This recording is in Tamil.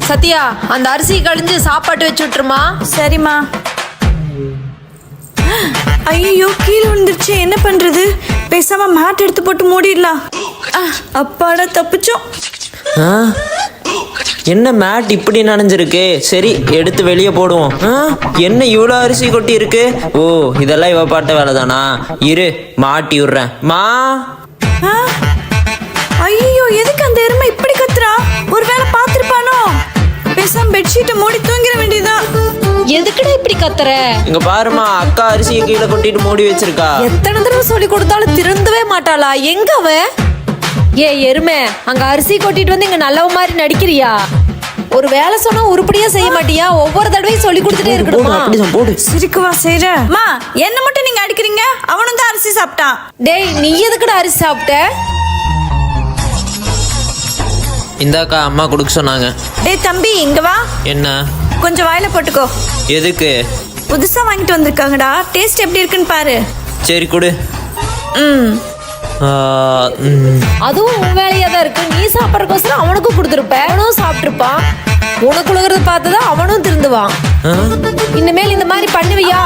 சத்யா, அந்த அரிசி கழிஞ்சு சாப்பாட்டு வச்சு விட்டுருமா. சரிம்மா. ஐயோ, கீழே விழுந்துருச்சு. என்ன பண்றது? பேசாம மேட் எடுத்து போட்டு மூடிடலாம். அப்பாடா, தப்பிச்சோம். என்ன மேட் இப்படி நனைஞ்சிருக்கு? சரி, எடுத்து வெளியே போடுவோம். என்ன இவ்வளோ அரிசி கொட்டி இருக்கு? ஓ, இதெல்லாம் இவ பாட்ட வேலை தானா? இரு, மாட்டி விடுறேன். மா. ஐயோ, எதுக்கு அந்த எருமை இப்படி கத்துறா? ஒருவேளை பார்த்திருப்பானோ? பேசாம பெட்ஷீட்டை மூடி தூங்கிட வேண்டியதான். எதுக்குடா இப்படி கத்துற? இங்க பாருமா, அக்கா அரிசியை கீழே கொட்டிட்டு மூடி வச்சிருக்கா. எத்தனை தடவை சொல்லி கொடுத்தாலும் திருந்தவே மாட்டாளா? எங்க அவ? ஏ எருமை, அங்க அரிசி கொட்டிட்டு வந்து இங்க நல்லவ மாதிரி நடிக்கிறியா? ஒரு வேலை சொன்னா உருப்படியா செய்ய மாட்டியா? ஒவ்வொரு தடவையும் சொல்லி கொடுத்துட்டே இருக்கணுமா? போடு. சிரிக்குவா செய்யற. அம்மா, என்ன மட்டும் நீங்க அடிக்கிறீங்க? அவனும் தான் அரிசி சாப்பிட்டான். டேய், நீ எதுக்குடா அரிசி சாப்பிட்ட? இந்தாக்கா, அம்மா கொடுக்க சொன்னாங்க. டேய் தம்பி, இங்க வா. என்ன? கொஞ்சம் வாயில போட்டுக்கோ. எதுக்கு? புதுசா வாங்கிட்டு வந்திருக்காங்கடா. டேஸ்ட் எப்படி இருக்குன்னு பாரு. சரி, கொடு. அதுவும் உன் வேலையா தான் இருக்கு. நீ சாப்பிட்றதுக்கோசரம் அவனுக்கும் கொடுத்துருப்ப, அவனும் சாப்பிட்டுருப்பான். உனக்கு உலகிறது பார்த்துதான் அவனும் திருந்துவான். இனிமேல் இந்த மாதிரி பண்ணுவியா?